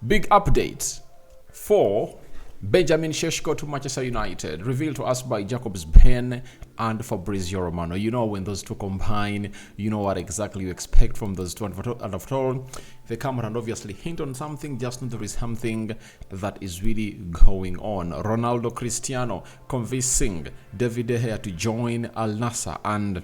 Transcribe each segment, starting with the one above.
Big update for Benjamin Sesko to Manchester United, revealed to us by Jacobs Ben and Fabrizio Romano. You know, when those two combine, you know what exactly you expect from those two. And after all, they come and obviously hint on something, just know there is something that is really going on. Ronaldo Cristiano convincing David De Gea to join Al Nassr, and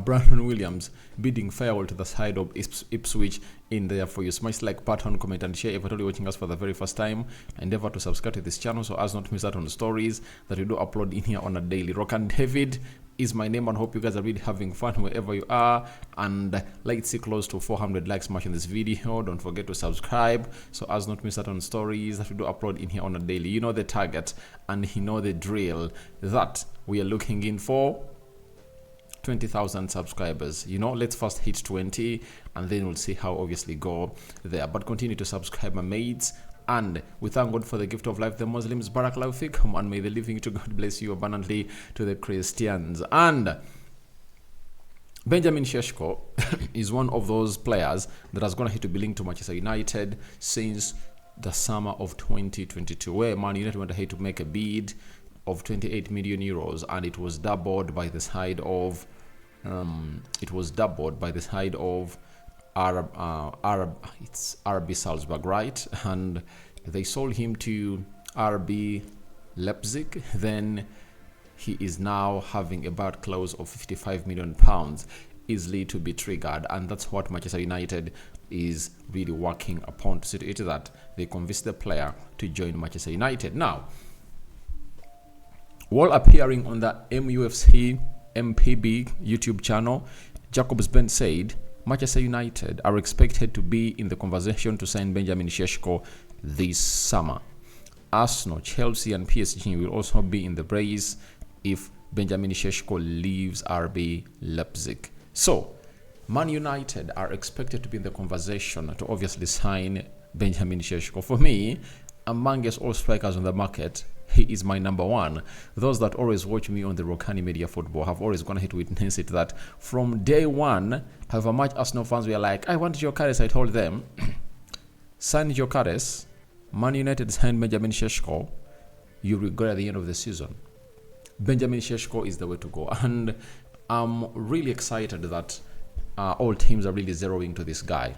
Brandon Williams bidding farewell to the side of Ipswich in there for you. Smash like button, comment and share. If you're watching us for the very first time, endeavor to subscribe to this channel so as not to miss out on the stories that we do upload in here on a daily. Rock and David is my name, and hope you guys are really having fun wherever you are. And let's see close to 400 likes smash in this video. Don't forget to subscribe so as not to miss out on stories that we do upload in here on a daily. You know the target and you know the drill that we are looking in for. 20,000 subscribers. You know, let's first hit 20 and then we'll see how obviously go there. But continue to subscribe, my mates, and we thank God for the gift of life, the Muslims. Barakallahu fikum, and may the living to God bless you abundantly to the Christians. And Benjamin Sesko is one of those players that has gonna hit to be linked to Manchester United since the summer of 2022, where Man United went ahead to make a bid of 28 million euros, and it was doubled by the side of it's RB Salzburg, right? And they sold him to RB Leipzig. Then he is now having a bad clause of 55 million pounds easily to be triggered, and that's what Manchester United is really working upon to see to it that they convince the player to join Manchester United. Now, while appearing on the MUFC MPB YouTube channel, Jacobs Ben said Manchester United are expected to be in the conversation to sign Benjamin Sesko this summer. Arsenal, Chelsea and PSG will also be in the race if Benjamin Sesko leaves RB Leipzig. So, Man United are expected to be in the conversation to obviously sign Benjamin Sesko. For me, amongst all strikers on the market, he is my number one. Those that always watch me on the Rokani Media Football have always gone ahead to witness it, that from day one, however much Arsenal fans were like, I want Gyökeres, I told them, sign Gyökeres, Man United signed Benjamin Sesko, you regret at the end of the season. Benjamin Sesko is the way to go, and I'm really excited that all teams are really zeroing to this guy.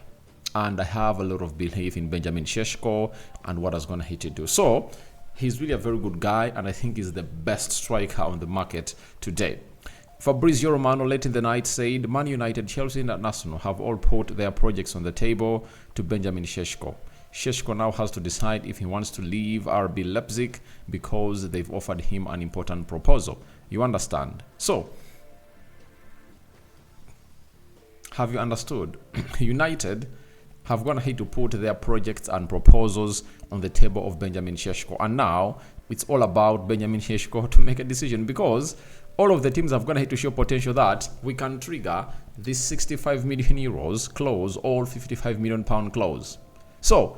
And I have a lot of belief in Benjamin Sesko and what he's going to do. So, he's really a very good guy, and I think he's the best striker on the market today. Fabrizio Romano late in the night said Man United, Chelsea and Nassr have all put their projects on the table to Benjamin Sesko. Sesko now has to decide if he wants to leave RB Leipzig because they've offered him an important proposal. You understand? So, have you understood? United have gone ahead to put their projects and proposals on the table of Benjamin Sesko, and now it's all about Benjamin Sesko to make a decision, because all of the teams have gone ahead to show potential that we can trigger this 65 million euros clause or 55 million pound clause. So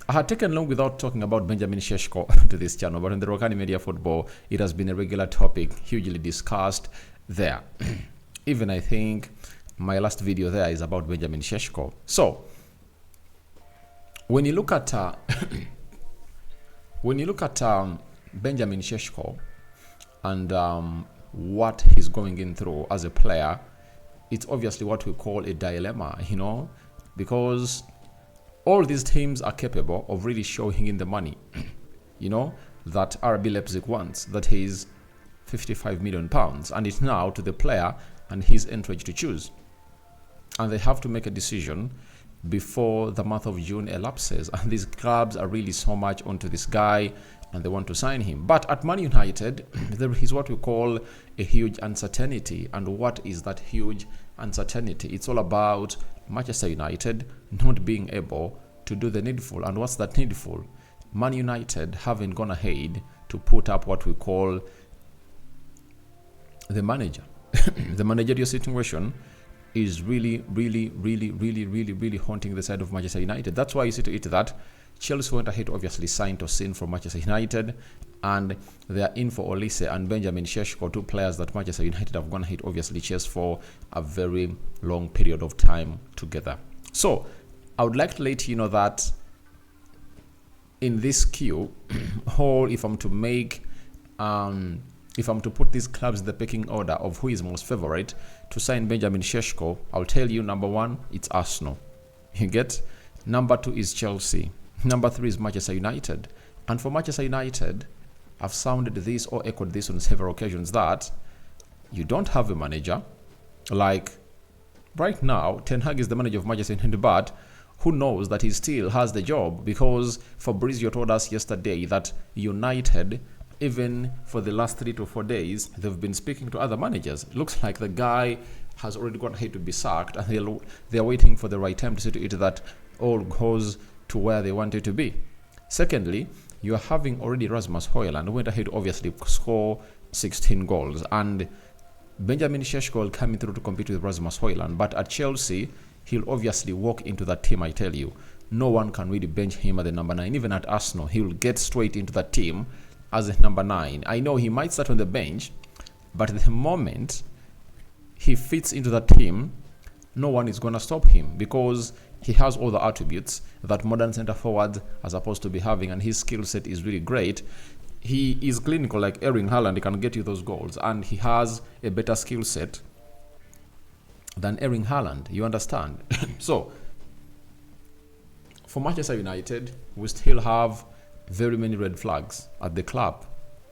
I had taken long without talking about Benjamin Sesko to this channel, but in the Rokani Media Football, it has been a regular topic, hugely discussed there. Even I think my last video there is about Benjamin Sesko. So, when you look at Benjamin Sesko and what he's going in through as a player, it's obviously what we call a dilemma, you know, because all these teams are capable of really showing in the money, you know, that RB Leipzig wants, that is 55 million pounds, and it's now to the player and his entourage to choose. And they have to make a decision before the month of June elapses. And these clubs are really so much onto this guy and they want to sign him. But at Man United, there is what we call a huge uncertainty. And what is that huge uncertainty? It's all about Manchester United not being able to do the needful. And what's that needful? Man United haven't gone ahead to put up what we call the manager. The managerial situation is really haunting the side of Manchester United. That's why you see to it that Chelsea went ahead to obviously sign Tosin from Manchester United, and they are in for Olise and Benjamin Sesko, two players that Manchester United have gone ahead obviously chase for a very long period of time together. So I would like to let you know that in this queue, or if I'm to make, if I'm to put these clubs in the pecking order of who is most favorite to sign Benjamin Sesko, I'll tell you, number one, it's Arsenal. You get? Number two is Chelsea. Number three is Manchester United. And for Manchester United, I've sounded this or echoed this on several occasions that you don't have a manager. Like right now, Ten Hag is the manager of Manchester United, but who knows that he still has the job, because Fabrizio told us yesterday that United, even for the last 3 to 4 days, they've been speaking to other managers. It looks like the guy has already gone ahead to be sacked, and they're waiting for the right time to see to it that all goes to where they want it to be. Secondly, you are having already Rasmus Højlund, who went ahead to obviously score 16 goals, and Benjamin Sesko will come through to compete with Rasmus Højlund, but at Chelsea, he'll obviously walk into that team, I tell you. No one can really bench him at the number 9. Even at Arsenal, he'll get straight into that team as a number 9. I know he might start on the bench, but the moment he fits into that team, no one is going to stop him, because he has all the attributes that modern centre forwards are supposed to be having, and his skill set is really great. He is clinical like Erling Haaland. He can get you those goals, and he has a better skill set than Erling Haaland. You understand? So, for Manchester United, we still have very many red flags at the club,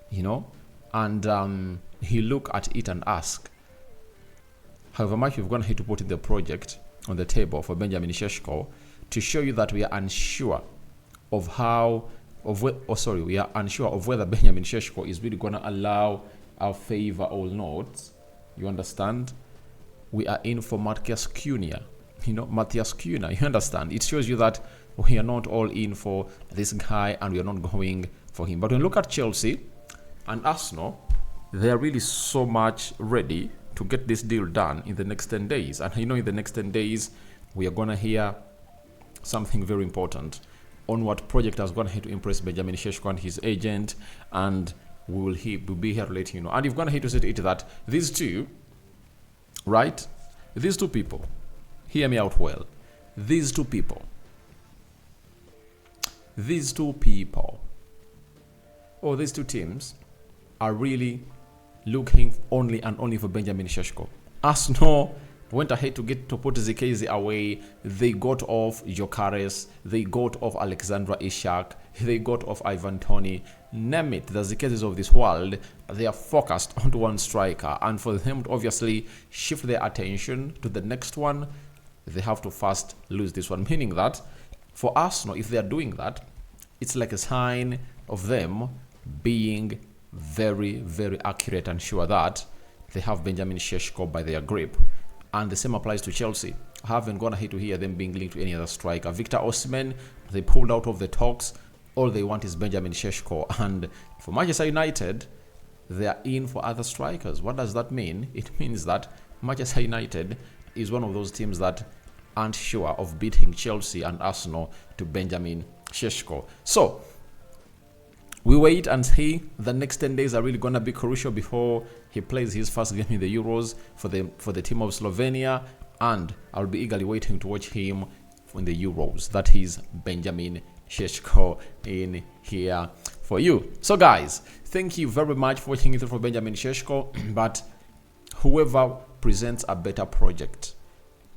you know, and he look at it and ask, however much we've gone ahead to put in the project on the table for Benjamin Sesko to show you that we are unsure of we are unsure of whether Benjamin Sesko is really going to allow our favor or not. You understand? We are in for Matthias Cunha. Matthias Cunha, you understand? It shows you that we are not all in for this guy and we are not going for him. But when you look at Chelsea and Arsenal, they are really so much ready to get this deal done in the next 10 days. And in the next 10 days, we are going to hear something very important on what project has gone ahead to impress Benjamin Sesko and his agent, and we'll be here to let you know. And you've gone ahead to say to it that these two, right? These two people, hear me out well. These two people, or these two teams are really looking only and only for Benjamin Sesko. Arsenal went ahead to put Zikezi away. They got off Jokares. They got off Alexandra Ishak. They got off Ivan Toney. Name it, the Zikezis of this world, they are focused onto one striker. And for them to obviously shift their attention to the next one, they have to first lose this one. Meaning that for Arsenal, if they are doing that, it's like a sign of them being very, very accurate and sure that they have Benjamin Sesko by their grip. And the same applies to Chelsea. I haven't gone ahead to hear them being linked to any other striker. Victor Osimhen, they pulled out of the talks. All they want is Benjamin Sesko. And for Manchester United, they are in for other strikers. What does that mean? It means that Manchester United is one of those teams that aren't sure of beating Chelsea and Arsenal to Benjamin Sesko. So, we wait and see. The next 10 days are really going to be crucial before he plays his first game in the Euros for the team of Slovenia, and I'll be eagerly waiting to watch him in the Euros. That is Benjamin Sesko in here for you. So guys, thank you very much for watching it for Benjamin Sesko, but whoever presents a better project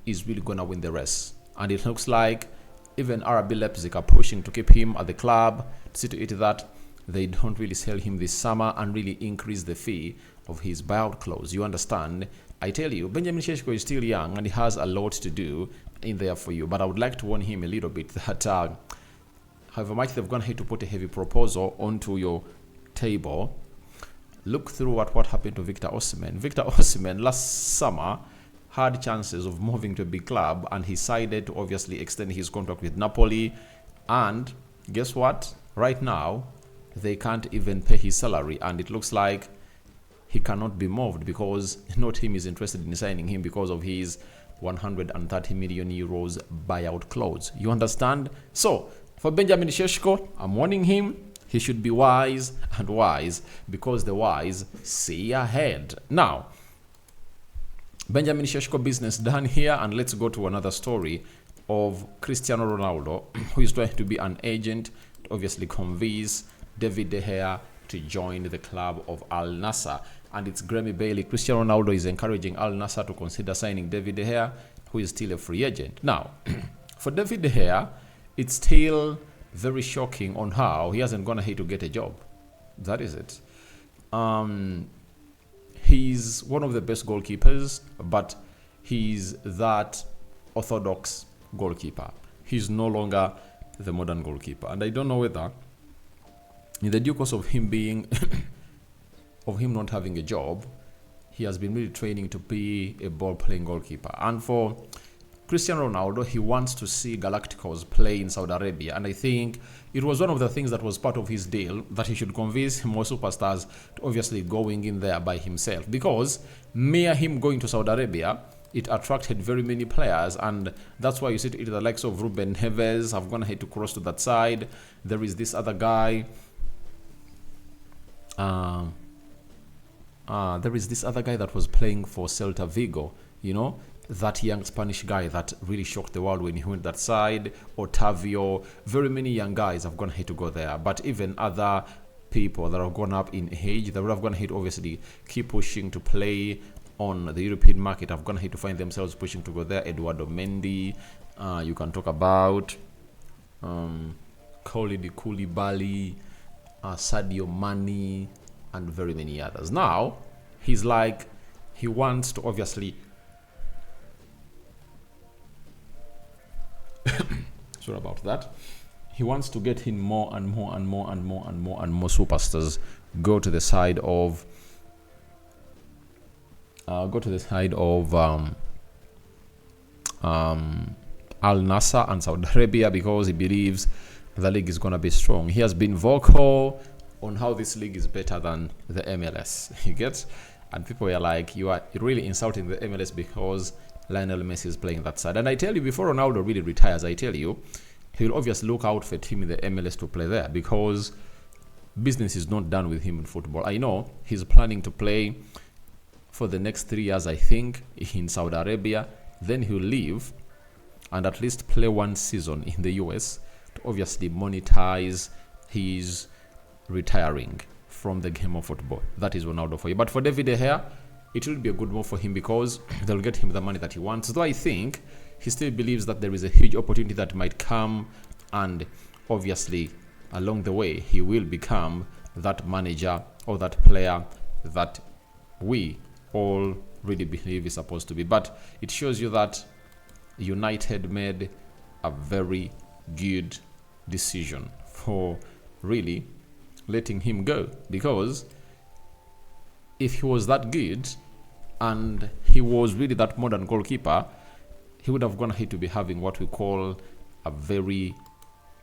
is really going to win the race, and it looks like even RB Leipzig are pushing to keep him at the club to see to it that they don't really sell him this summer and really increase the fee of his buyout clause. You understand? I tell you, Benjamin Sesko is still young and he has a lot to do in there for you. But I would like to warn him a little bit that however much they've gone ahead to put a heavy proposal onto your table, look through what happened to Victor Osimhen. Victor Osimhen last summer had chances of moving to a big club, and he decided to obviously extend his contract with Napoli. And guess what? Right now, they can't even pay his salary, and it looks like he cannot be moved because no team is interested in signing him because of his 130 million euros buyout clause. You understand? So, for Benjamin Sesko, I'm warning him, he should be wise and wise, because the wise see ahead. Now, Benjamin Sesko business done here, and let's go to another story of Cristiano Ronaldo, who is trying to be an agent to obviously convince David De Gea to join the club of Al Nassr. And it's Grammy Bailey. Cristiano Ronaldo is encouraging Al Nassr to consider signing David De Gea, who is still a free agent. Now, for David De Gea, it's still very shocking on how he hasn't gone ahead to get a job. That is it. He's one of the best goalkeepers, but he's that orthodox goalkeeper. He's no longer the modern goalkeeper. And I don't know whether in the due course of him being of him not having a job, he has been really training to be a ball-playing goalkeeper. And for Cristiano Ronaldo, he wants to see Galacticos play in Saudi Arabia. And I think it was one of the things that was part of his deal, that he should convince more superstars to obviously going in there by himself. Because mere him going to Saudi Arabia, it attracted very many players, and that's why you see the likes of Ruben Neves have gone ahead to cross to that side. There is this other guy. There is this other guy that was playing for Celta Vigo, you know, that young Spanish guy that really shocked the world when he went that side. Otavio, very many young guys have gone ahead to go there. But even other people that have gone up in age, that would have gone ahead obviously keep pushing to play on the European market, have gone ahead to find themselves pushing to go there. Eduardo Mendy, you can talk about Khalid Koulibaly, Sadio Mane, and very many others. Now, he's like, he wants to obviously sorry about that. He wants to get in more and more and more and more and more and more superstars go to the side of Al Nassr and Saudi Arabia, because he believes the league is going to be strong. He has been vocal on how this league is better than the MLS. You get? And people are like, you're really insulting the MLS because Lionel Messi is playing that side. And I tell you, before Ronaldo really retires, I tell you, he will obviously look out for a team in the MLS to play there, because business is not done with him in football. I know he's planning to play for the next 3 years, I think, in Saudi Arabia. Then he'll leave and at least play 1 season in the US to obviously monetize his retiring from the game of football. That is Ronaldo for you. But for David De Gea, it will be a good move for him, because they'll get him the money that he wants. Though I think he still believes that there is a huge opportunity that might come, and obviously along the way he will become that manager or that player that we all really believe is supposed to be. But it shows you that United made a very good decision for really letting him go, because if he was that good and he was really that modern goalkeeper, he would have gone ahead to be having what we call very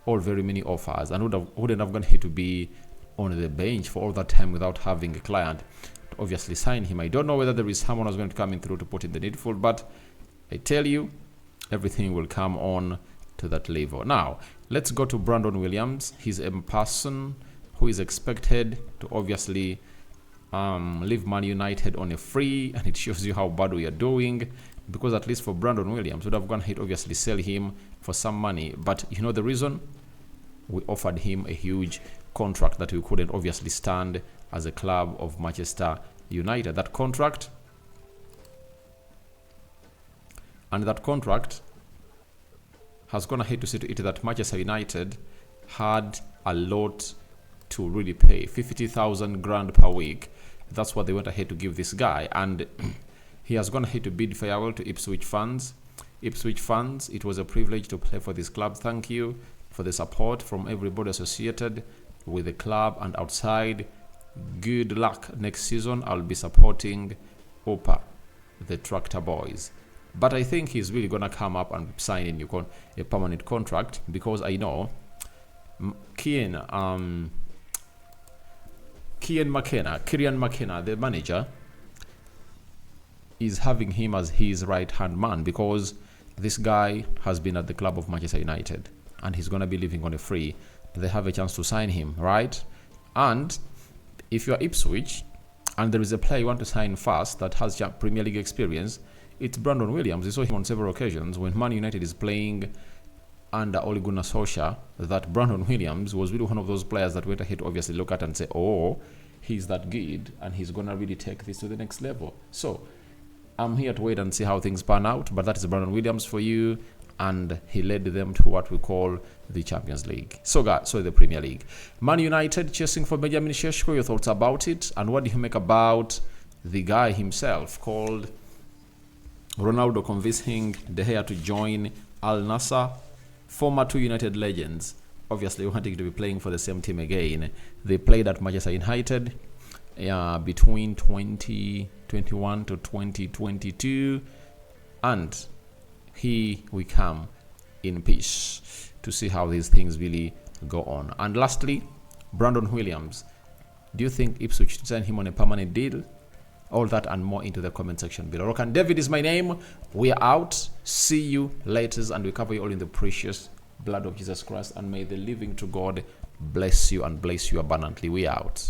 many offers, and wouldn't have gone ahead to be on the bench for all that time without having a client to obviously sign him. I don't know whether there is someone who's going to come in through to put in the needful, but I tell you, everything will come on to that level. Now, let's go to Brandon Williams. He's a person who is expected to obviously leave Man United on a free, and it shows you how bad we are doing, because at least for Brandon Williams, would have gone ahead obviously sell him for some money. But you know the reason? We offered him a huge contract that we couldn't obviously stand as a club of Manchester United. That contract has gone ahead to see to it that Manchester United had a lot to really pay. 50,000 grand per week. That's what they went ahead to give this guy, and he has gone ahead to bid farewell to Ipswich fans. Ipswich fans, it was a privilege to play for this club. Thank you for the support from everybody associated with the club and outside. Good luck next season. I'll be supporting Opa, the Tractor Boys. But I think he's really gonna come up and sign a permanent contract, because I know Kieran McKenna, the manager, is having him as his right-hand man, because this guy has been at the club of Manchester United and he's going to be living on a free. They have a chance to sign him, right? And if you're Ipswich and there is a player you want to sign fast that has Premier League experience, it's Brandon Williams. You saw him on several occasions when Man United is playing under Ole Gunnar Solskjaer, that Brandon Williams was really one of those players that we're here to obviously look at and say, oh, he's that good and he's going to really take this to the next level. So I'm here to wait and see how things pan out, but that is Brandon Williams for you, and he led them to what we call the Champions League. So the Premier League. Man United chasing for Benjamin Sesko, your thoughts about it, and what do you make about the guy himself called Ronaldo convincing De Gea to join Al Nassr? Former two United legends, obviously wanting to be playing for the same team again. They played at Manchester United between 2021 to 2022, and here we come in peace to see how these things really go on. And lastly, Brandon Williams. Do you think Ipswich should sign him on a permanent deal? All that and more into the comment section below. Rock and David is my name. We are out. See you later, and we cover you all in the precious blood of Jesus Christ. And may the living to God bless you and bless you abundantly. We are out.